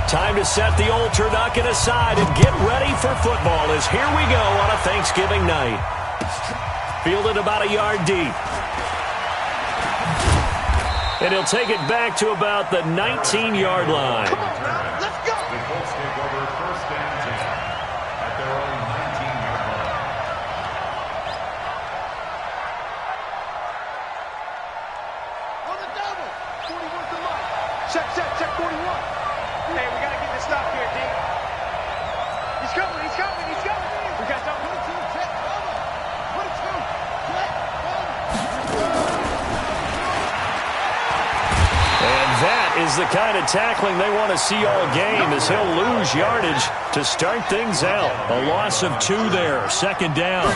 Time to set the old turducken aside and get ready for football as here we go on a Thanksgiving night. Fielded about a yard deep. And he'll take it back to about the 19-yard line. Come on, man. Let's go. The Colts take over first and 10 at their own 19-yard line. On the double. 41's the mark. Check 41. Hey, we got to get this stop here, D. He's coming. We got something. 22, check, cover. 22, check, cover. And that is the kind of tackling they want to see all game as he'll lose yardage to start things out. A loss of 2 there. Second down.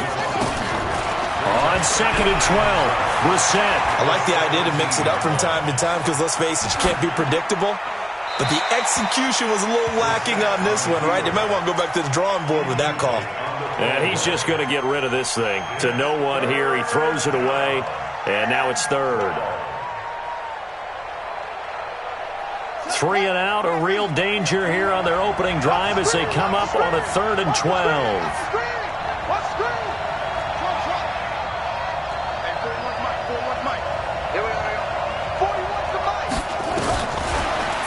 On 2nd and 12. Brissett. I like the idea to mix it up from time to time because, let's face it, you can't be predictable. But the execution was a little lacking on this one, right? They might want to go back to the drawing board with that call. And he's just going to get rid of this thing. To no one here. He throws it away. And now it's 3rd. 3 and out, a real danger here on their opening drive as they come up on a 3rd and 12.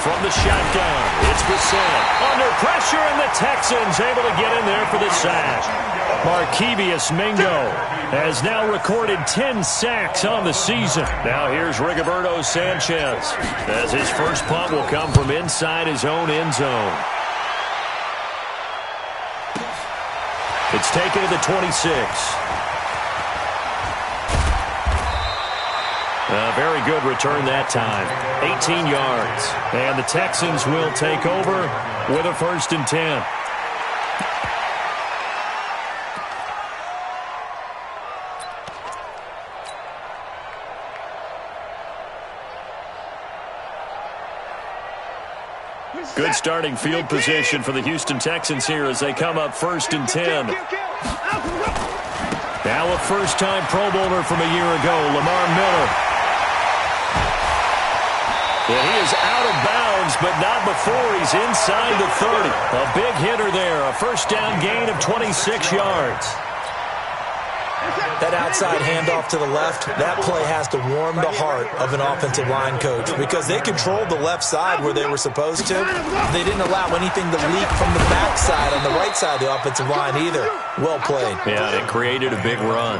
From the shotgun, it's Brissett. Under pressure, and the Texans able to get in there for the sack. Markevious Mingo has now recorded 10 sacks on the season. Now here's Rigoberto Sanchez as his first punt will come from inside his own end zone. It's taken to the 26. A very good return that time. 18 yards. And the Texans will take over with a 1st and 10. Good starting field position for the Houston Texans here as they come up 1st and 10. Now a first-time Pro Bowler from a year ago, Lamar Miller. And he is out of bounds, but not before he's inside the 30. A big hitter there, a first down gain of 26 yards. That outside handoff to the left, that play has to warm the heart of an offensive line coach because they controlled the left side where they were supposed to. They didn't allow anything to leak from the backside on the right side of the offensive line either. Well played. Yeah, it created a big run.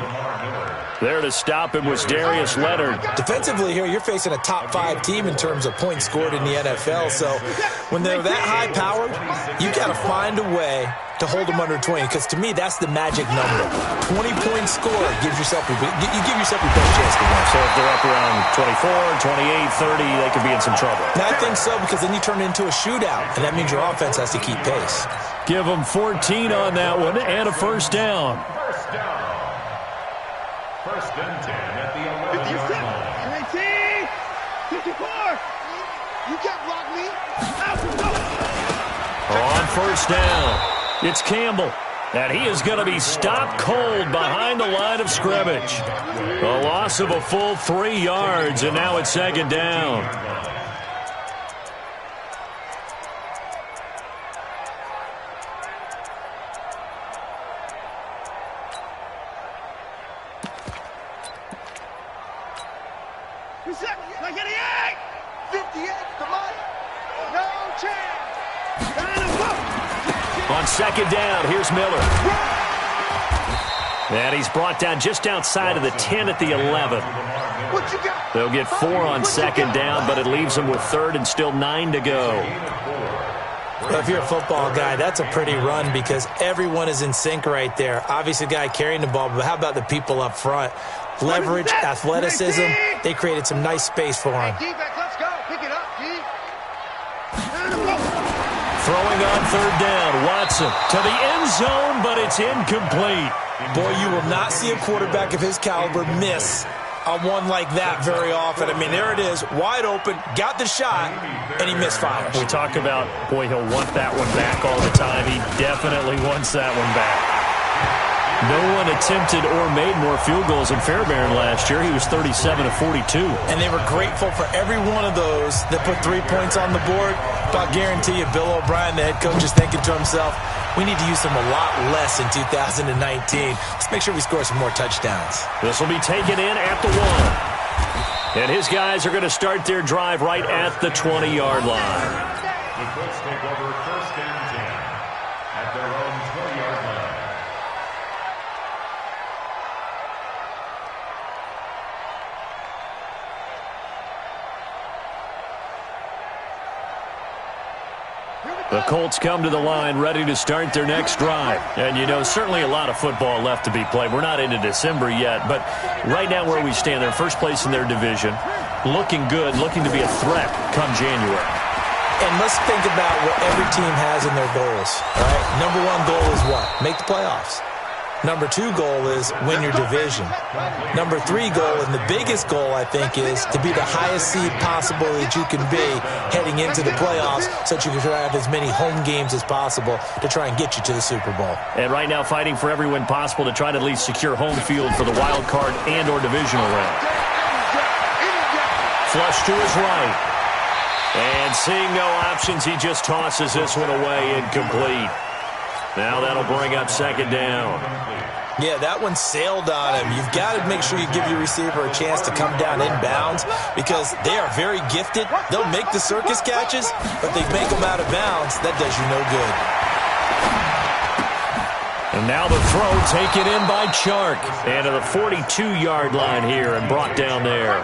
There to stop him was Darius Leonard. Defensively here, you're facing a top 5 team in terms of points scored in the NFL. So when they're that high-powered, you got to find a way to hold them under 20, because to me, that's the magic number. 20-point score gives yourself you give yourself your best chance to win. So if they're up around 24, 28, 30, they could be in some trouble. And I think so, because then you turn it into a shootout, and that means your offense has to keep pace. Give them 14 on that one and a first down. First and 10 at the 11-yard line. 19, 54. You can't block me. On first down, it's Campbell. And he is going to be stopped cold behind the line of scrimmage. A loss of a full 3 yards, and now it's 2nd down. On 2nd down, here's Miller. And he's brought down just outside of the 10 at the 11. They'll get 4 on 2nd down, but it leaves them with 3rd and still 9 to go. Well, if you're a football guy, that's a pretty run because everyone is in sync right there. Obviously, the guy carrying the ball, but how about the people up front? Leverage, athleticism, they created some nice space for him. Let's go. Pick it up, G. Throwing on 3rd down, Watson to the end zone, but it's incomplete. Boy, you will not see a quarterback of his caliber miss on one like that very often. I mean, there it is, wide open, got the shot, and he misfires. We talk about, boy, he'll want that one back all the time. He definitely wants that one back. No one attempted or made more field goals in Fairbairn last year. He was 37 of 42. And they were grateful for every one of those that put 3 points on the board. I'll guarantee you Bill O'Brien, the head coach, is thinking to himself, we need to use him a lot less in 2019. Let's make sure we score some more touchdowns. This will be taken in at the 1. And his guys are going to start their drive right at the 20-yard line. The Colts take over first and 10 at their own 20-yard line. The Colts come to the line ready to start their next drive. And, you know, certainly a lot of football left to be played. We're not into December yet, but right now where we stand, they're first place in their division, looking good, looking to be a threat come January. And let's think about what every team has in their goals, right? Number one goal is what? Make the playoffs. Number two goal is win your division. Number three goal, and the biggest goal, I think, is to be the highest seed possible that you can be heading into the playoffs so that you can try to have as many home games as possible to try and get you to the Super Bowl. And right now fighting for every win possible to try to at least secure home field for the wild card and or divisional round. Flush to his right. And seeing no options, he just tosses this one away incomplete. Now that'll bring up second down. Yeah, that one sailed on him. You've got to make sure you give your receiver a chance to come down inbounds because they are very gifted. They'll make the circus catches, but they make them out of bounds. That does you no good. And now the throw taken in by Chark. And to the 42-yard line here and brought down there.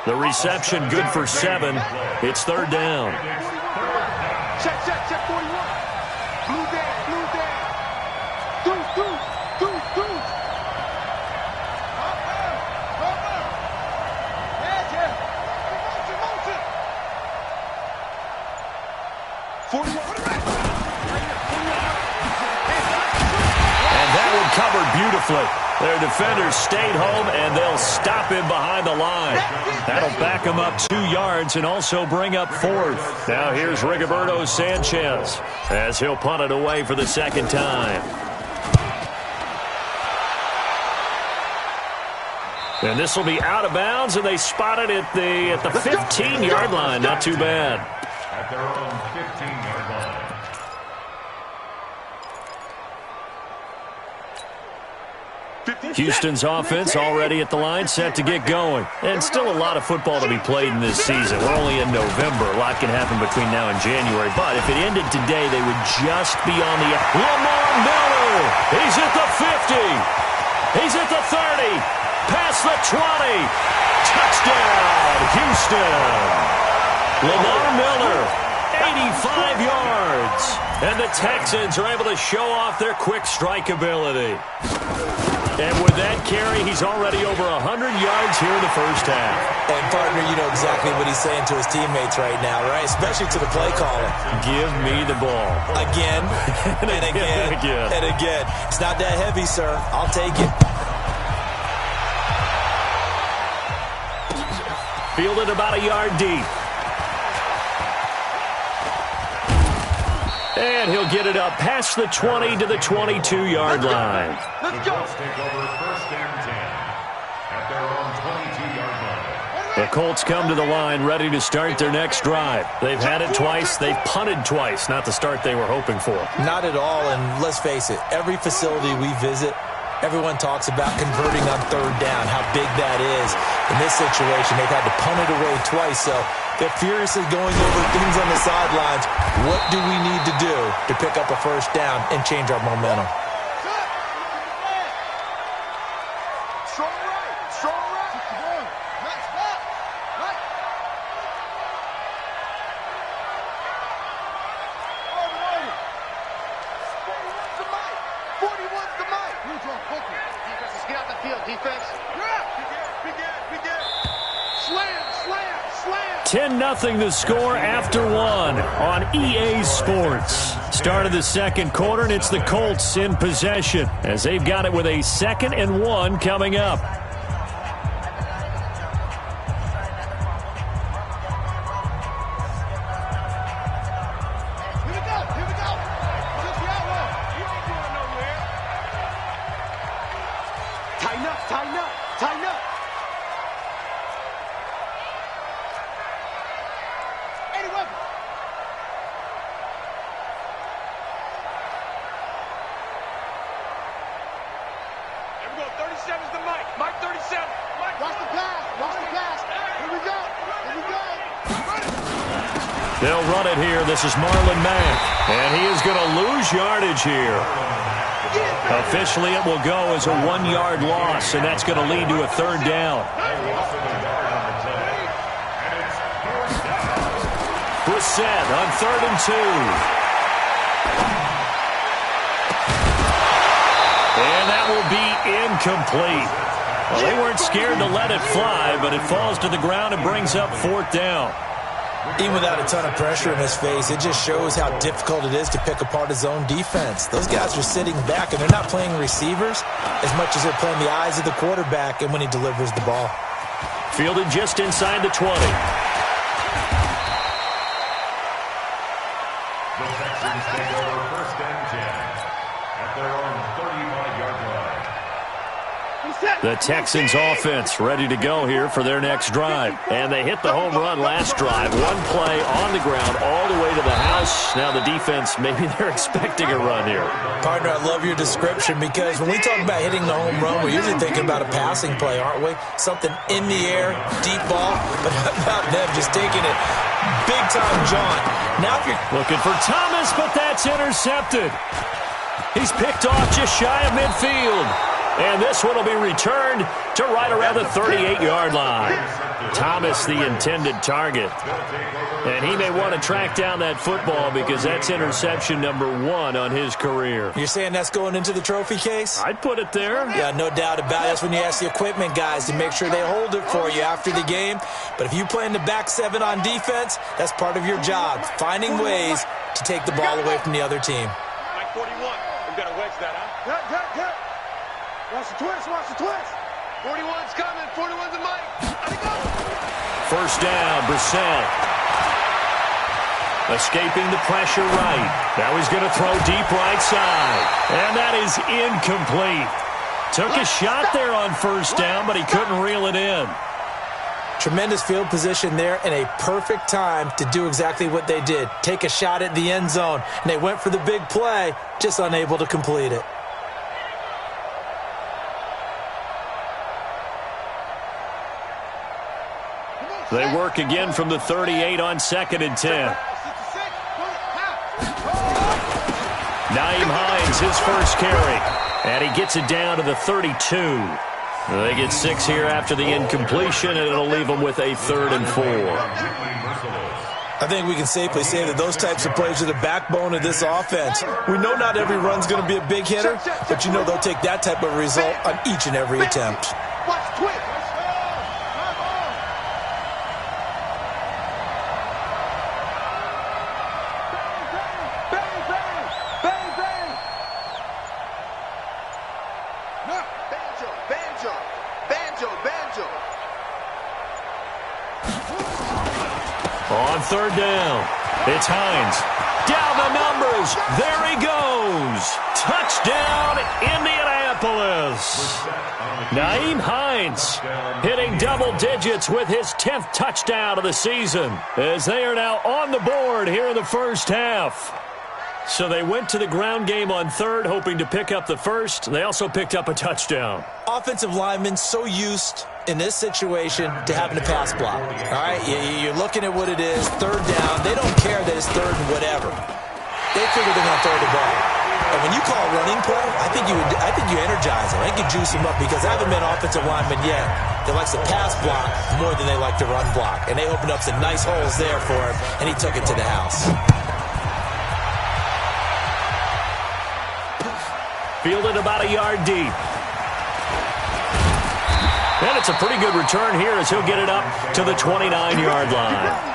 The reception good for 7. It's third down. Check, 41. Blue down. Through. And that one covered beautifully. Their defenders stayed home, and they'll stop him behind the line. That'll back him up 2 yards and also bring up 4th. Now here's Rigoberto Sanchez as he'll punt it away for the second time. And this will be out of bounds, and they spot it at the 15-yard line. Not too bad. At their own 15-yard line. Houston's offense already at the line, set to get going. And still a lot of football to be played in this season. We're only in November. A lot can happen between now and January. But if it ended today, they would just be on the Lamar Miller. He's at the 50. He's at the 30. Past the 20. Touchdown, Houston. Lamar Miller, 85 yards. And the Texans are able to show off their quick strike ability. And with that carry, he's already over 100 yards here in the first half. And, partner, you know exactly what he's saying to his teammates right now, right? Especially to the play caller. Give me the ball. Again, and again, and again. It's not that heavy, sir. I'll take it. Fielded about a yard deep. And he'll get it up past the 20 to the 22-yard line. Let's go. Take over first and 10 at their own 22-yard line. The Colts come to the line ready to start their next drive. They've had it twice. They've punted twice. Not the start they were hoping for. Not at all, and let's face it, every facility we visit, everyone talks about converting on third down, how big that is. In this situation, they've had to punt it away twice, so they're furiously going over things on the sidelines. What do we need to do to pick up a first down and change our momentum? Strong right. Nice back. Right. Over. 41's the mic. 41's the mic. Defense, let's get out the field. Defense. Begin. Slam. 10-0 the score after 1 on EA Sports. Start of the second quarter, and it's the Colts in possession as they've got it with a 2nd and 1 coming up. Here we go. Just the outlaw. You ain't going nowhere. Tighten up. They'll run it here. This is Marlon Mack. And he is going to lose yardage here. Officially, it will go as a 1-yard loss, and that's going to lead to a 3rd down. Brissett on 3rd and 2. And that will be incomplete. Well, they weren't scared to let it fly, but it falls to the ground and brings up 4th down. Even without a ton of pressure in his face, it just shows how difficult it is to pick apart his own defense. Those guys are sitting back, and they're not playing receivers as much as they're playing the eyes of the quarterback and when he delivers the ball. Fielded just inside the 20. The Texans take over 1st and 10 at their own 35-yard line. The Texans offense ready to go here for their next drive. And they hit the home run last drive. 1 play on the ground all the way to the house. Now the defense, maybe they're expecting a run here. Partner, I love your description because when we talk about hitting the home run, we're usually thinking about a passing play, aren't we? Something in the air, deep ball. But how about them just taking it big time, John? Now if you're looking for Thomas, but that's intercepted. He's picked off just shy of midfield. And this one will be returned to right around the 38-yard line. Thomas, the intended target. And he may want to track down that football because that's interception number 1 on his career. You're saying that's going into the trophy case? I'd put it there. Yeah, no doubt about it. That's when you ask the equipment guys to make sure they hold it for you after the game. But if you play in the back 7 on defense, that's part of your job, finding ways to take the ball away from the other team. Like 41. We've got to wedge that, huh? Cut. Watch the twist, watch the twist. 41's coming, 41's a Mike. How'd it go? 1st down, Brissett. Escaping the pressure right. Now he's going to throw deep right side. And that is incomplete. Took a shot there on 1st down, but he couldn't reel it in. Tremendous field position there and a perfect time to do exactly what they did. Take a shot at the end zone. And they went for the big play, just unable to complete it. They work again from the 38 on 2nd and 10. Nyheim Hines, his first carry. And he gets it down to the 32. They get 6 here after the incompletion, and it'll leave them with a 3rd and 4. I think we can safely say that those types of plays are the backbone of this offense. We know not every run's going to be a big hitter, but you know they'll take that type of result on each and every attempt. Watch twist. Banjo. On 3rd down, it's Hines. Down the numbers. There he goes. Touchdown, Indianapolis. Nyheim Hines hitting double digits with his 10th touchdown of the season as they are now on the board here in the 1st half. So they went to the ground game on 3rd, hoping to pick up the 1st. They also picked up a touchdown. Offensive linemen so used in this situation to having a pass block. All right, you're looking at what it is, 3rd down. They don't care that it's 3rd and whatever. They figure they're going to throw the ball. And when you call a running play, I think you energize them. I think you juice them up because I haven't been offensive lineman yet that likes to pass block more than they like to run block. And they opened up some nice holes there for him, and he took it to the house. Fielded about a yard deep. And it's a pretty good return here as he'll get it up to the 29-yard line.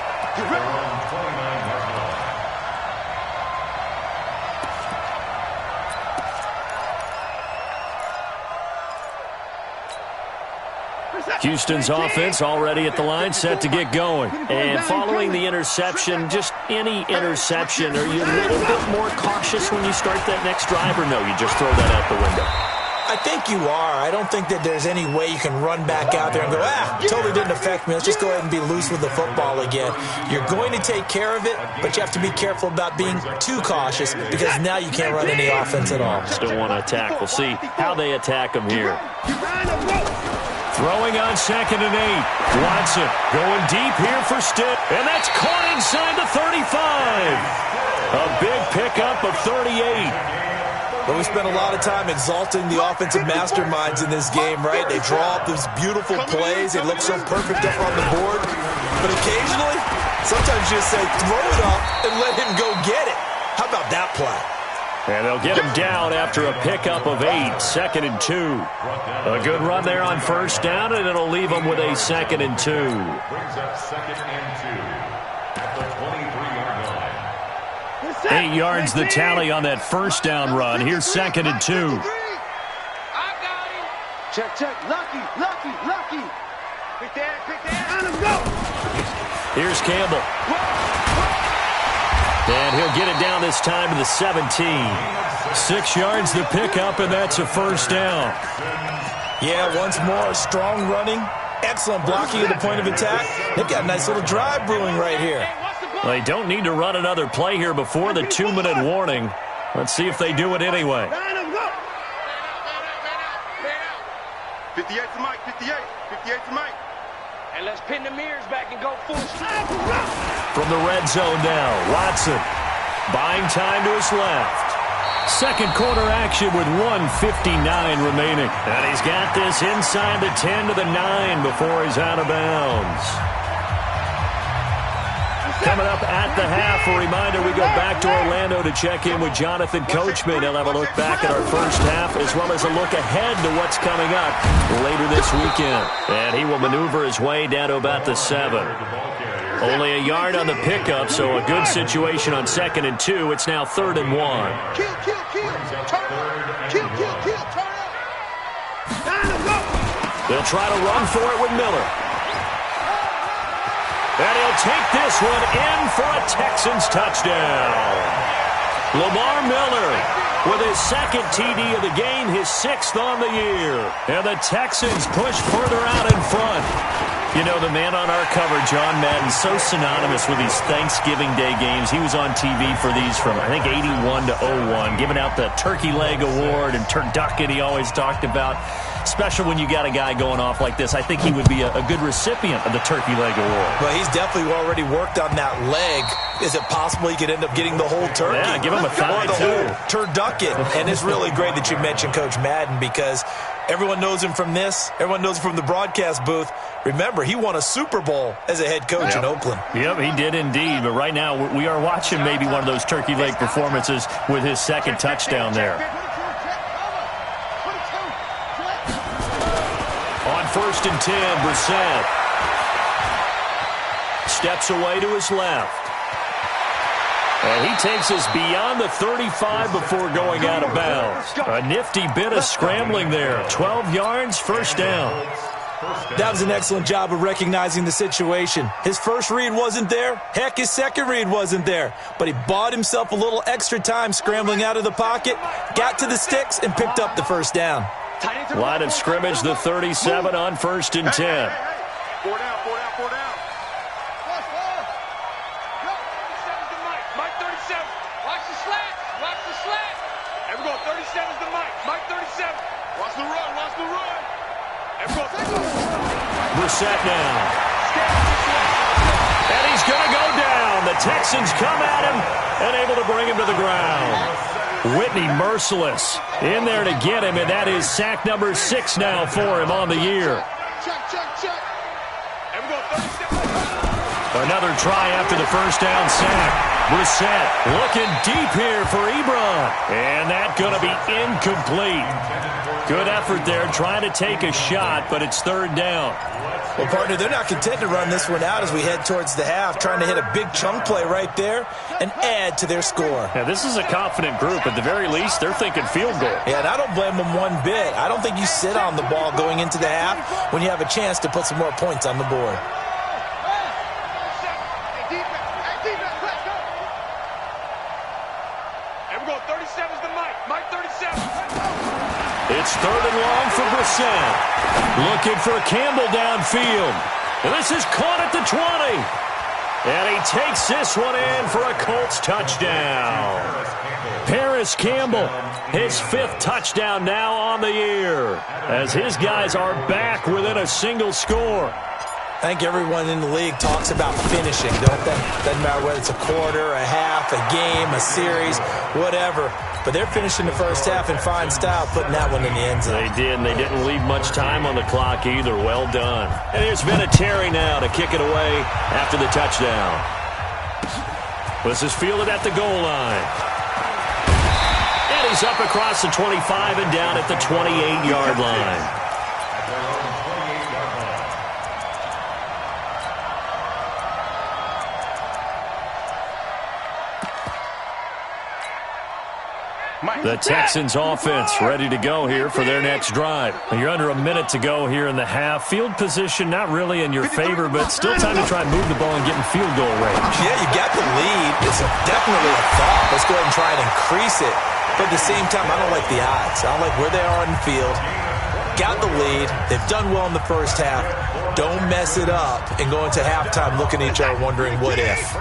Houston's offense already at the line, set to get going. And following the interception, just any interception, are you a little bit more cautious when you start that next drive, or no, you just throw that out the window? I think you are. I don't think that there's any way you can run back out there and go, totally didn't affect me. Let's just go ahead and be loose with the football again. You're going to take care of it, but you have to be careful about being too cautious because now you can't run any offense at all. Still want to attack. We'll see how they attack them here. Throwing on 2nd and 8. Watson going deep here for Stitt. And that's caught inside the 35. A big pickup of 38. But we spent a lot of time exalting the offensive masterminds in this game, right? They draw up these beautiful plays. They look so perfect up on the board. But occasionally, sometimes you just say, throw it up and let him go get it. How about that play? And they'll get him down after a pickup of 8, 2nd and 2. A good run there on 1st down, and it'll leave them with a 2nd and 2. Brings up 2nd and 2 at the 23-yard line. 8 yards the tally on that 1st down run. Here's 2nd and 2. I got him. Check, check. Lucky. Pick that. Let him go. Here's Campbell. And he'll get it down this time to the 17. 6 yards the pickup, and that's a 1st down. Yeah, once more, strong running, excellent blocking at the point of attack. They've got a nice little drive brewing right here. They don't need to run another play here before the 2-minute warning. Let's see if they do it anyway. 58 to Mike, 58 to Mike. And let's pin the mirrors back and go full stride. From the red zone now, Watson buying time to his left. Second quarter action with 1:59 remaining. And he's got this inside the 10 to the 9 before he's out of bounds. Coming up at the half, a reminder, we go back to Orlando to check in with Jonathan Coachman. He'll have a look back at our first half as well as a look ahead to what's coming up later this weekend. And he will maneuver his way down to about the 7. Only a yard on the pickup, so a good situation on 2nd and 2. It's now 3rd and 1. Kill. Turn up. Kill. Turn up. They'll try to run for it with Miller. And he'll take this one in for a Texans touchdown. Lamar Miller with his 2nd TD of the game, his 6th on the year. And the Texans push further out in front. You know, the man on our cover, John Madden, so synonymous with these Thanksgiving Day games. He was on TV for these from, I think, 81 to 01, giving out the Turkey Leg Award and Turducken he always talked about. Special when you got a guy going off like this. I think he would be a good recipient of the Turkey Leg Award. Well, he's definitely already worked on that leg. Is it possible he could end up getting the whole turkey? Yeah, give him a thigh, or the too. whole turducken. And it's really great that you mentioned Coach Madden because everyone knows him from this. Everyone knows him from the broadcast booth. Remember, he won a Super Bowl as a head coach in Oakland. Yep, he did indeed. But right now, we are watching maybe one of those turkey leg performances with his 2nd touchdown there. On 1st and 10, Brissett steps away to his left. And he takes us beyond the 35 before going out of bounds. A nifty bit of scrambling there. 12 yards, 1st down. That was an excellent job of recognizing the situation. His first read wasn't there. Heck, his second read wasn't there. But he bought himself a little extra time scrambling out of the pocket, got to the sticks, and picked up the 1st down. Line of scrimmage, the 37 on 1st and 10. Four down. Mike 37. Watch the slant. And we're going 37's the Mike 37. Watch the run. And we're going. Brissett now. And he's going to go down. The Texans come at him and able to bring him to the ground. Whitney merciless in there to get him, and that is sack number 6 now for him on the year. Check. And we're going 37. Another try after the 1st down sack. Brissett looking deep here for Ebron. And that's going to be incomplete. Good effort there, trying to take a shot, but it's 3rd down. Well, partner, they're not content to run this one out as we head towards the half, trying to hit a big chunk play right there and add to their score. Yeah, this is a confident group. At the very least, they're thinking field goal. Yeah, and I don't blame them one bit. I don't think you sit on the ball going into the half when you have a chance to put some more points on the board. It's 3rd and long for Brissett. Looking for Campbell downfield. And this is caught at the 20. And he takes this one in for a Colts touchdown. Perry Paris Campbell, his 5th touchdown now on the year, as his guys are back within a single score. I think everyone in the league talks about finishing, don't they? Doesn't matter whether it's a quarter, a half, a game, a series, whatever. But they're finishing the first half in fine style, putting that one in the end zone. They did, and they didn't leave much time on the clock either. Well done. And there's Vinatieri now to kick it away after the touchdown. This is fielded at the goal line. And he's up across the 25 and down at the 28-yard line. The Texans offense ready to go here for their next drive. You're under a minute to go here in the half. Field position not really in your favor, but still time to try and move the ball and get in field goal range. Yeah, you got the lead. It's definitely a thought. Let's go ahead and try and increase it. But at the same time, I don't like the odds. I don't like where they are on the field. Got the lead. They've done well in the first half. Don't mess it up and go into halftime looking at each other wondering what if.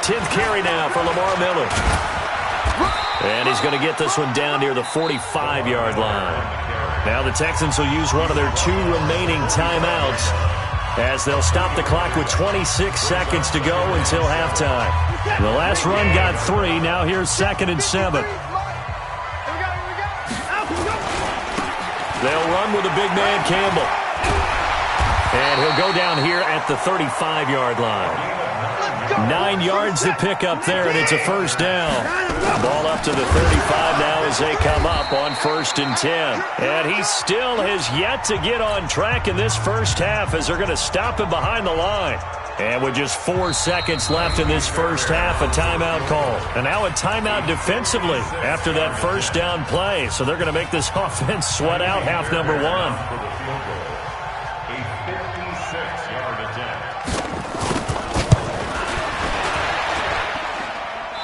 10th carry now for Lamar Miller. And he's going to get this one down near the 45-yard line. Now the Texans will use one of their 2 remaining timeouts as they'll stop the clock with 26 seconds to go until halftime. The last run got 3. Now here's 2nd and 7. They'll run with the big man Campbell. And he'll go down here at the 35-yard line. 9 yards to pick up there, and it's a first down. Ball up to the 35 now as they come up on 1st and 10. And he still has yet to get on track in this first half as they're going to stop him behind the line. And with just 4 seconds left in this first half, a timeout call. And now a timeout defensively after that first down play. So they're going to make this offense sweat out half number 1.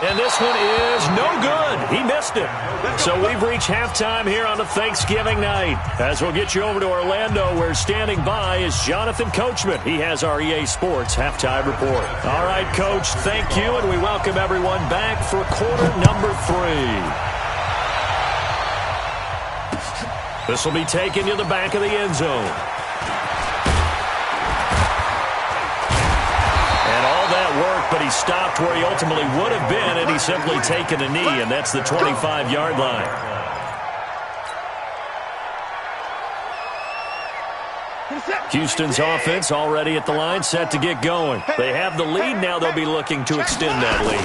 And this one is no good. He missed it. So we've reached halftime here on a Thanksgiving night. As we'll get you over to Orlando, where standing by is Jonathan Coachman. He has our EA Sports halftime report. All right, Coach, thank you, and we welcome everyone back for quarter number 3. This will be taken to the back of the end zone. Work, but he stopped where he ultimately would have been, and he's simply taken a knee, and that's the 25-yard line. Houston's offense already at the line, set to get going. They have the lead. Now they'll be looking to extend that lead.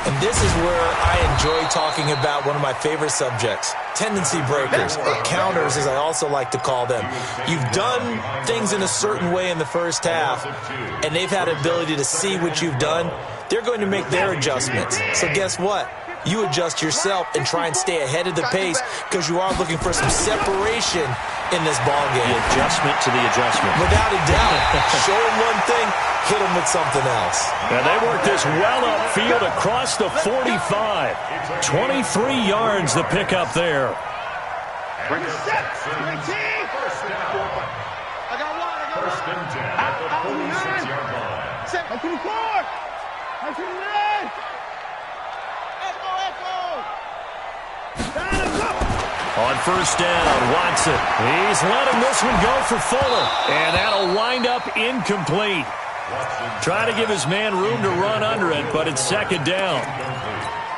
And this is where I enjoy talking about one of my favorite subjects, tendency breakers, or counters as I also like to call them. You've done things in a certain way in the first half, and they've had the ability to see what you've done. They're going to make their adjustments. So guess what? You adjust yourself and try and stay ahead of the pace because you are looking for some separation in this ball game. The adjustment to the adjustment. Without a doubt. Show them one thing, hit them with something else. And they work this well upfield across the 45. 23 yards to pick up there. Bring it set. First down. I got one. First and 10 at the 46-yard line. Set. I can four. I can nine. On first down, Watson. He's letting this one go for Fuller. And that'll wind up incomplete. Trying to give his man room to run under it, but it's 2nd down.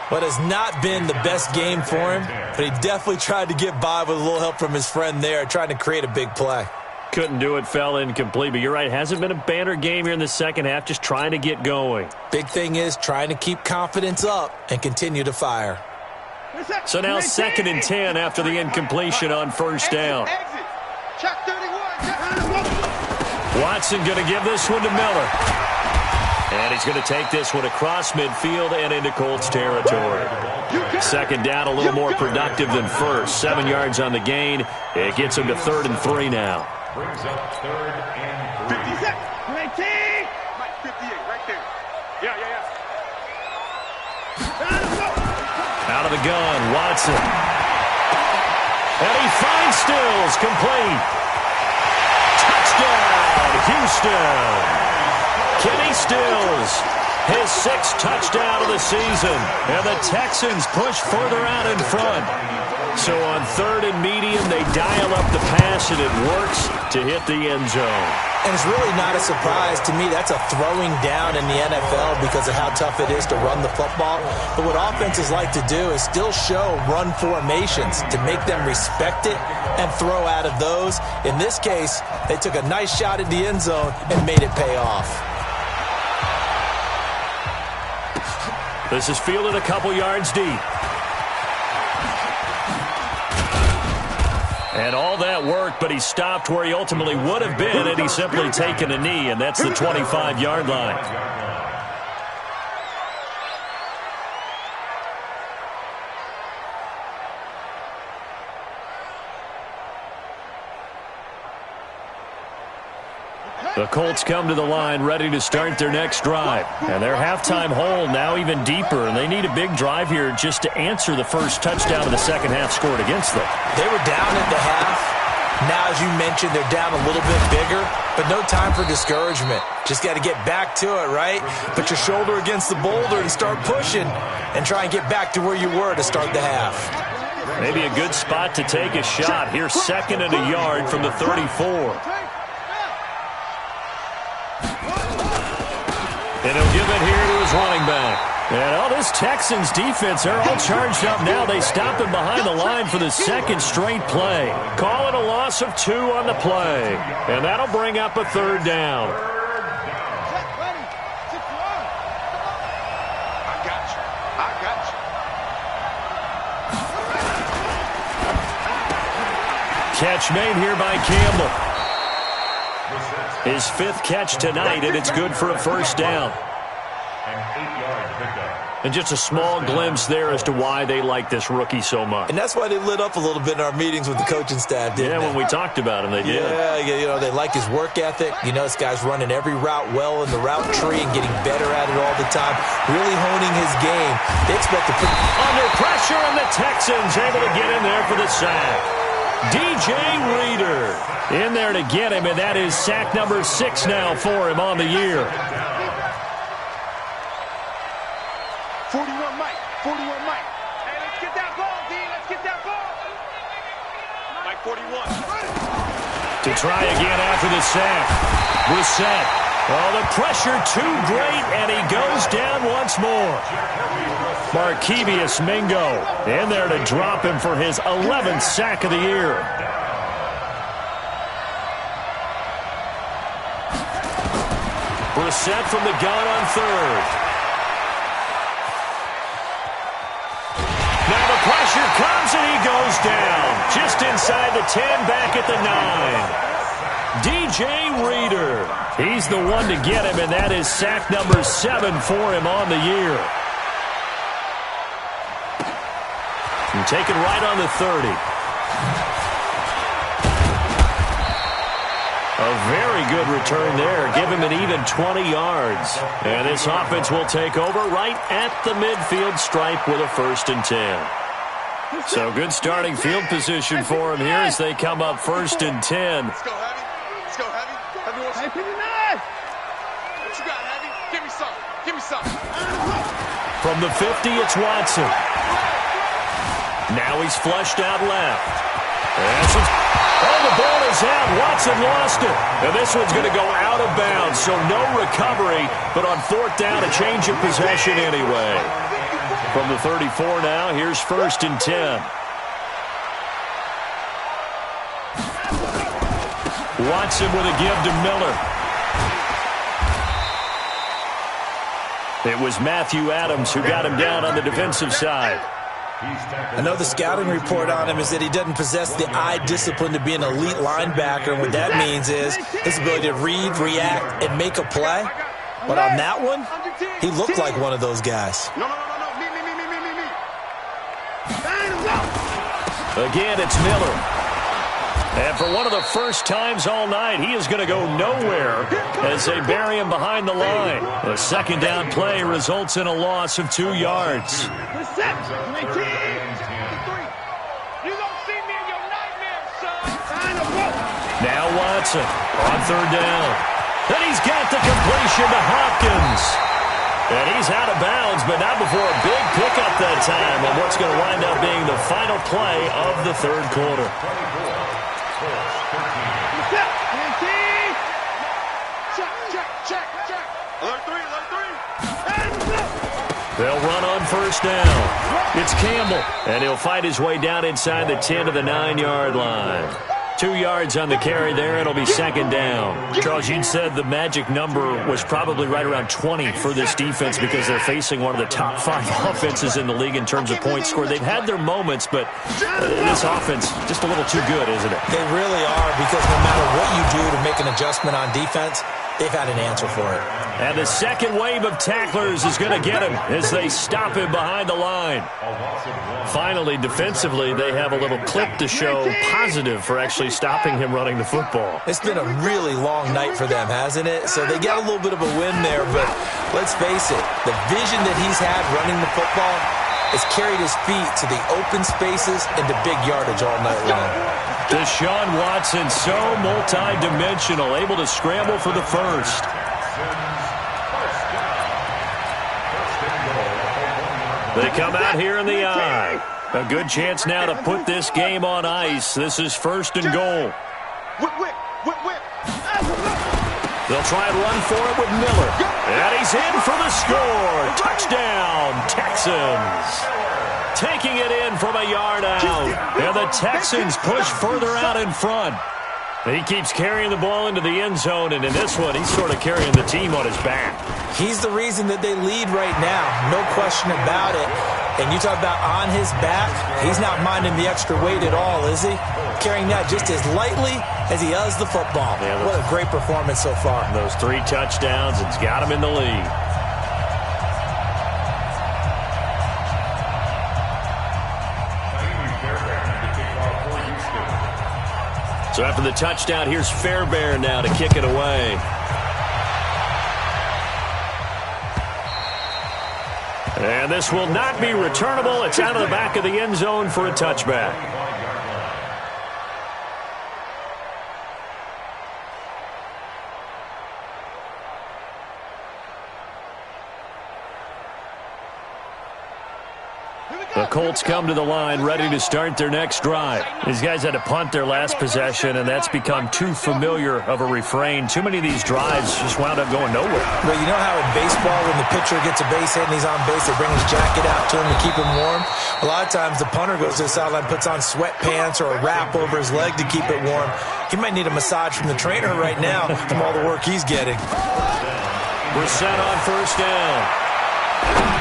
What has not been the best game for him, but he definitely tried to get by with a little help from his friend there, trying to create a big play. Couldn't do it, fell incomplete, but you're right. Hasn't been a banner game here in the second half, just trying to get going. Big thing is trying to keep confidence up and continue to fire. So now 2nd and 10 after the incompletion on first down. Check 31. Watson going to give this one to Miller. And he's going to take this one across midfield and into Colts territory. 2nd down, a little more productive than first. 7 yards on the gain. It gets him to 3rd and 3 now. Brings up 3rd and 3. 56. 19. Mike, 58, right there. Yeah. Out of the gun, Watson. And he finds Stills, complete. Touchdown, Houston. Kenny Stills, his 6th touchdown of the season. And the Texans push further out in front. So on 3rd and medium, they dial up the pass, and it works to hit the end zone. And it's really not a surprise to me. That's a throwing down in the NFL because of how tough it is to run the football. But what offenses like to do is still show run formations to make them respect it and throw out of those. In this case, they took a nice shot at the end zone and made it pay off. This is fielded a couple yards deep. And all that work, but he stopped where he ultimately would have been had he simply taken a knee, and that's the 25-yard line. The Colts come to the line ready to start their next drive. And their halftime hole now even deeper, and they need a big drive here just to answer the first touchdown of the second half scored against them. They were down at the half. Now, as you mentioned, they're down a little bit bigger, but no time for discouragement. Just got to get back to it, right? Put your shoulder against the boulder and start pushing and try and get back to where you were to start the half. Maybe a good spot to take a shot. Here's 2nd and a yard from the 34. And he'll give it here to his running back. And all this Texans defense, they're all charged up now. They stop him behind the line for the 2nd straight play. Call it a loss of 2 on the play. And that'll bring up a 3rd down. Catch made here by Campbell. His 5th catch tonight, and it's good for a 1st down. And just a small glimpse there as to why they like this rookie so much. And that's why they lit up a little bit in our meetings with the coaching staff, didn't they? When we talked about him, they did. Yeah, they like his work ethic. This guy's running every route well in the route tree and getting better at it all the time, really honing his game. They expect to put under pressure, and the Texans able to get in there for the sack. DJ Reader in there to get him, and that is sack number 6 now for him on the year. 41 Mike. 41 Mike. Hey, let's get that ball, D. Let's get that ball. Mike 41. To try again after the sack. Brissett. Oh, the pressure too great, and he goes down once more. Markevius Mingo in there to drop him for his 11th sack of the year. Brissett from the gun on 3rd. Now the pressure comes, and he goes down. Just inside the 10, back at the 9. DJ Reader. He's the one to get him, and that is sack number 7 for him on the year. And taken right on the 30. A very good return there. Give him an even 20 yards. And this offense will take over right at the midfield stripe with a 1st and 10. So good starting field position for him here as they come up 1st and 10. Let's go, Heavy. Let's go, Heavy. Heavy, what you got, Heavy? Give me some. Give me some. From the 50, it's Watson. Now he's flushed out left. The ball is out. Watson lost it. And this one's going to go out of bounds, so no recovery. But on 4th down, a change of possession anyway. From the 34 now, here's 1st and 10. Watson with a give to Miller. It was Matthew Adams who got him down on the defensive side. I know the scouting report on him is that he doesn't possess the eye discipline to be an elite linebacker. And what that means is his ability to read, react, and make a play. But on that one, he looked like one of those guys. No. Me. Again, it's Miller. And for one of the first times all night, he is going to go nowhere as they bury him behind the line. The 2nd down play results in a loss of 2 yards. You don't see me in your nightmares, son. Now Watson on 3rd down. And he's got the completion to Hopkins. And he's out of bounds, but not before a big pickup that time on what's going to wind up being the final play of the third quarter. They'll run on first down. It's Campbell, and he'll fight his way down inside the 10 to the 9-yard line. 2 yards on the carry there. It'll be second down. Charles, you said the magic number was probably right around 20 for this defense because they're facing one of the top 5 offenses in the league in terms of points scored. They've had their moments, but this offense just a little too good, isn't it? They really are, because no matter what you do to make an adjustment on defense, they've had an answer for it. And the second wave of tacklers is going to get him as they stop him behind the line. Finally, defensively, they have a little clip to show positive for actually stopping him running the football. It's been a really long night for them, hasn't it? So they got a little bit of a win there, but let's face it, the vision that he's had running the football has carried his feet to the open spaces and to big yardage all night long. Deshaun Watson, so multi-dimensional, able to scramble for the first. They come out here in the eye. A good chance now to put this game on ice. This is first and goal. They'll try and run for it with Miller. And he's in for the score. Touchdown, Texans. Taking it in from a yard out. And the Texans push further out in front. He keeps carrying the ball into the end zone, and in this one, he's sort of carrying the team on his back. He's the reason that they lead right now, no question about it. And you talk about on his back, he's not minding the extra weight at all, is he? Carrying that just as lightly as he does the football. Yeah, what a great performance so far. Those 3 touchdowns, it's got him in the lead. So after the touchdown, here's Fairbairn now to kick it away. And this will not be returnable. It's out of the back of the end zone for a touchback. The Colts come to the line ready to start their next drive. These guys had to punt their last possession, and that's become too familiar of a refrain. Too many of these drives just wound up going nowhere. Well, you know how in baseball when the pitcher gets a base hit and he's on base, they bring his jacket out to him to keep him warm? A lot of times the punter goes to the sideline, puts on sweatpants or a wrap over his leg to keep it warm. He might need a massage from the trainer right now from all the work he's getting. Brissett on first down.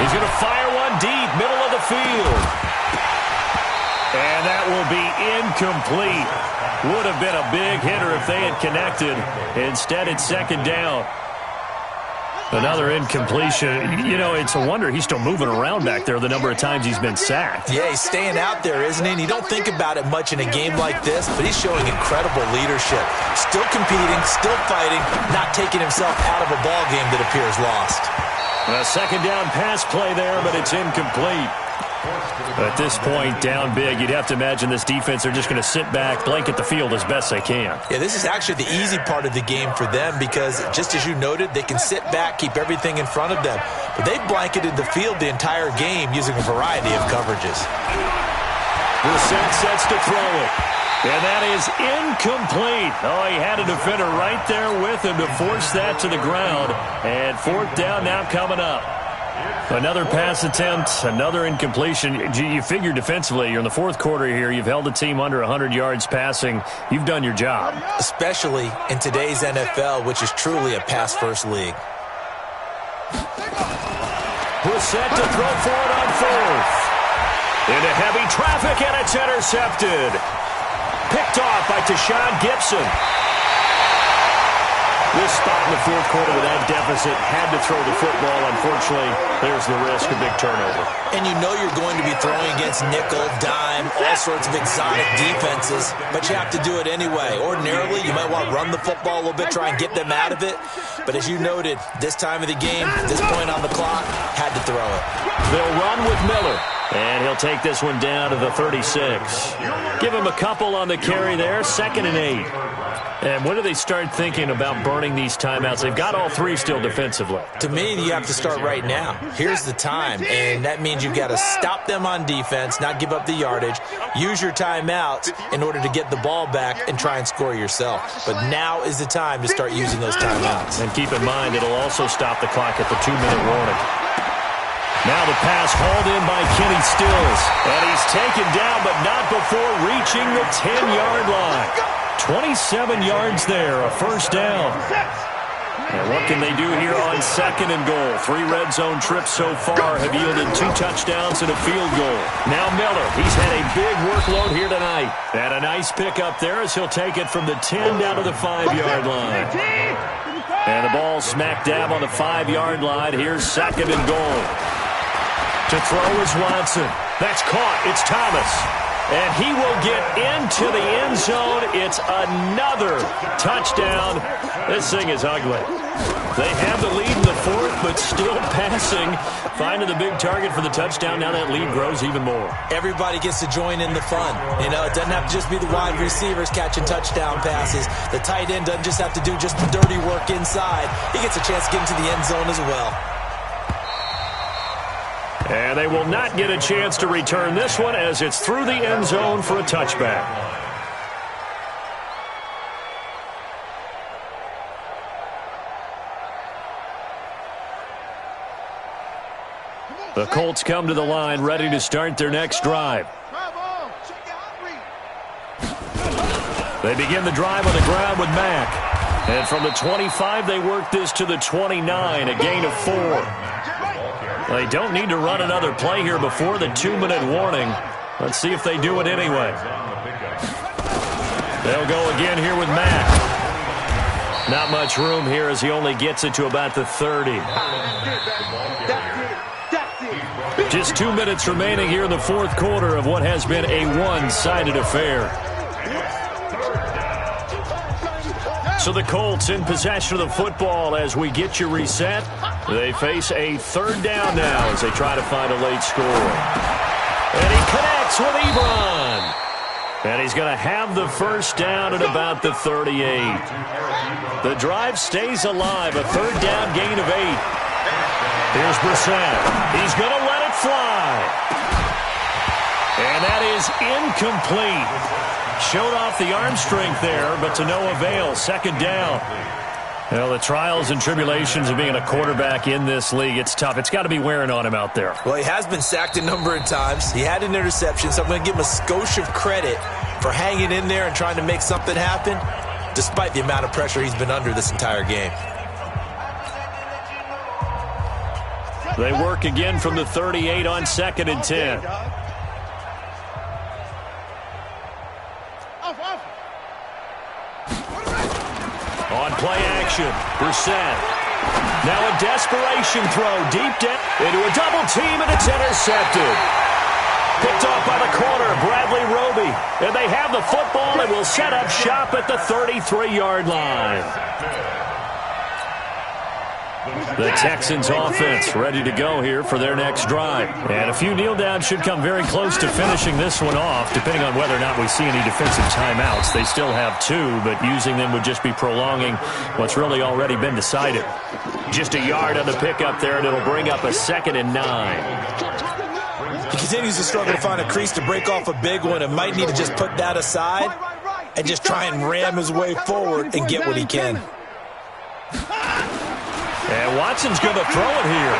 He's going to fire one deep, middle of the field. And that will be incomplete. Would have been a big hitter if they had connected. Instead, it's second down. Another incompletion. You know, it's a wonder he's still moving around back there the number of times he's been sacked. Yeah, he's staying out there, isn't he? And you don't think about it much in a game like this, but he's showing incredible leadership. Still competing, still fighting, not taking himself out of a ball game that appears lost. A second down pass play there, but it's incomplete. At this point, down big, you'd have to imagine this defense, they're just going to sit back, blanket the field as best they can. Yeah, this is actually the easy part of the game for them because, just as you noted, they can sit back, keep everything in front of them. But they've blanketed the field the entire game using a variety of coverages. Brissett sets to throw it. And that is incomplete. Oh, he had a defender right there with him to force that to the ground. And fourth down now coming up. Another pass attempt, another incompletion. You figure defensively, you're in the fourth quarter here. You've held the team under 100 yards passing. You've done your job. Especially in today's NFL, which is truly a pass-first league. Brissett to throw for it on fourth. Into heavy traffic, and it's intercepted. Picked off by Tashawn Gibson. This spot in the fourth quarter with that deficit, had to throw the football. Unfortunately, there's the risk of big turnover. And you know you're going to be throwing against nickel, dime, all sorts of exotic defenses, but you have to do it anyway. Ordinarily, you might want to run the football a little bit, try and get them out of it. But as you noted, this time of the game, this point on the clock, had to throw it. They'll run with Miller. And he'll take this one down to the 36. Give him a couple on the carry there. 2nd and 8. And when do they start thinking about burning these timeouts? They've got all three still defensively. To me, you have to start right now. Here's the time, and that means you've got to stop them on defense, not give up the yardage, use your timeouts in order to get the ball back and try and score yourself. But now is the time to start using those timeouts. And keep in mind, it'll also stop the clock at the 2-minute warning. Now the pass hauled in by Kenny Stills. And he's taken down, but not before reaching the 10-yard line. 27 yards there, a first down. And what can they do here on 2nd and goal? 3 red zone trips so far have yielded 2 touchdowns and a field goal. Now Miller, he's had a big workload here tonight. And a nice pick up there as he'll take it from the 10 down to the 5-yard line. And the ball smack dab on the 5-yard line. Here's 2nd and goal. To throw is Watson. That's caught. It's Thomas. And he will get into the end zone. It's another touchdown. This thing is ugly. They have the lead in the 4th, but still passing. Finding the big target for the touchdown. Now that lead grows even more. Everybody gets to join in the fun. You know, it doesn't have to just be the wide receivers catching touchdown passes. The tight end doesn't just have to do just the dirty work inside. He gets a chance to get into the end zone as well. And they will not get a chance to return this one as it's through the end zone for a touchback. The Colts come to the line ready to start their next drive. They begin the drive on the ground with Mack. And from the 25, they work this to the 29, a gain of 4. They don't need to run another play here before the 2-minute warning. Let's see if they do it anyway. They'll go again here with Mack. Not much room here as he only gets it to about the 30. Just 2 minutes remaining here in the 4th quarter of what has been a one-sided affair. So the Colts in possession of the football as we get you reset. They face a 3rd down now as they try to find a late score. And he connects with Ebron. And he's going to have the first down at about the 38. The drive stays alive, a 3rd down gain of 8. Here's Brissett. He's going to let it fly. And that is incomplete. Showed off the arm strength there, but to no avail. 2nd down. Well, the trials and tribulations of being a quarterback in this league, it's tough. It's got to be wearing on him out there. Well, he has been sacked a number of times. He had an interception, so I'm going to give him a skosh of credit for hanging in there and trying to make something happen, despite the amount of pressure he's been under this entire game. They work again from the 38 on 2nd and 10. On play action, Brissett. Now a desperation throw deep down into a double team, and it's intercepted. Picked off by the corner, Bradley Roby. And they have the football and will set up shop at the 33-yard line. The Texans offense ready to go here for their next drive. And a few kneel downs should come very close to finishing this one off, depending on whether or not we see any defensive timeouts. They still have 2, but using them would just be prolonging what's really already been decided. Just a yard on the pickup there, and it'll bring up a 2nd and 9. He continues to struggle to find a crease to break off a big one and might need to just put that aside and just try and ram his way forward and get what he can. And Watson's going to throw it here.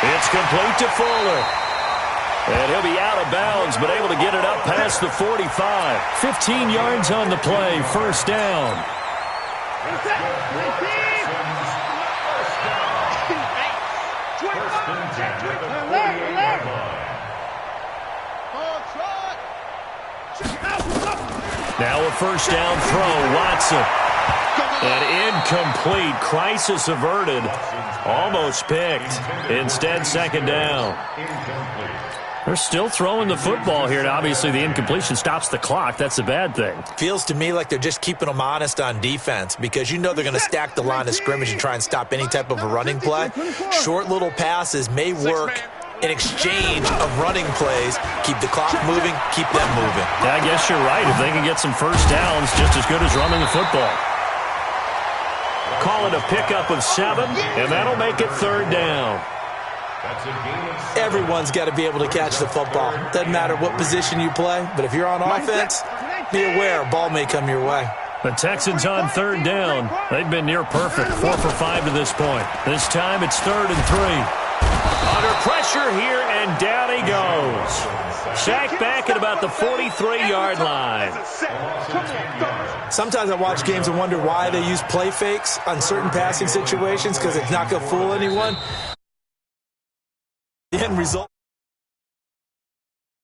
It's complete to Fuller. And he'll be out of bounds, but able to get it up past the 45. 15 yards on the play, first down. Now a first down throw, Watson. An incomplete, crisis averted, almost picked. Instead, 2nd down. They're still throwing the football here, and obviously the incompletion stops the clock. That's a bad thing. Feels to me like they're just keeping them honest on defense because you know they're going to stack the line of scrimmage and try and stop any type of a running play. Short little passes may work an exchange of running plays. Keep the clock moving, keep them moving. Yeah, I guess you're right. If they can get some first downs, just as good as running the football. Call it a pickup of 7, and that'll make it 3rd down. Everyone's got to be able to catch the football. Doesn't matter what position you play, but if you're on offense, be aware a ball may come your way. The Texans on 3rd down. They've been near perfect, 4 for 5 to this point. This time it's 3rd and 3. Under pressure here, and down he goes. Sacked back at about the 43-yard line. Sometimes I watch games and wonder why they use play fakes on certain passing situations, because it's not going to fool anyone. The end result.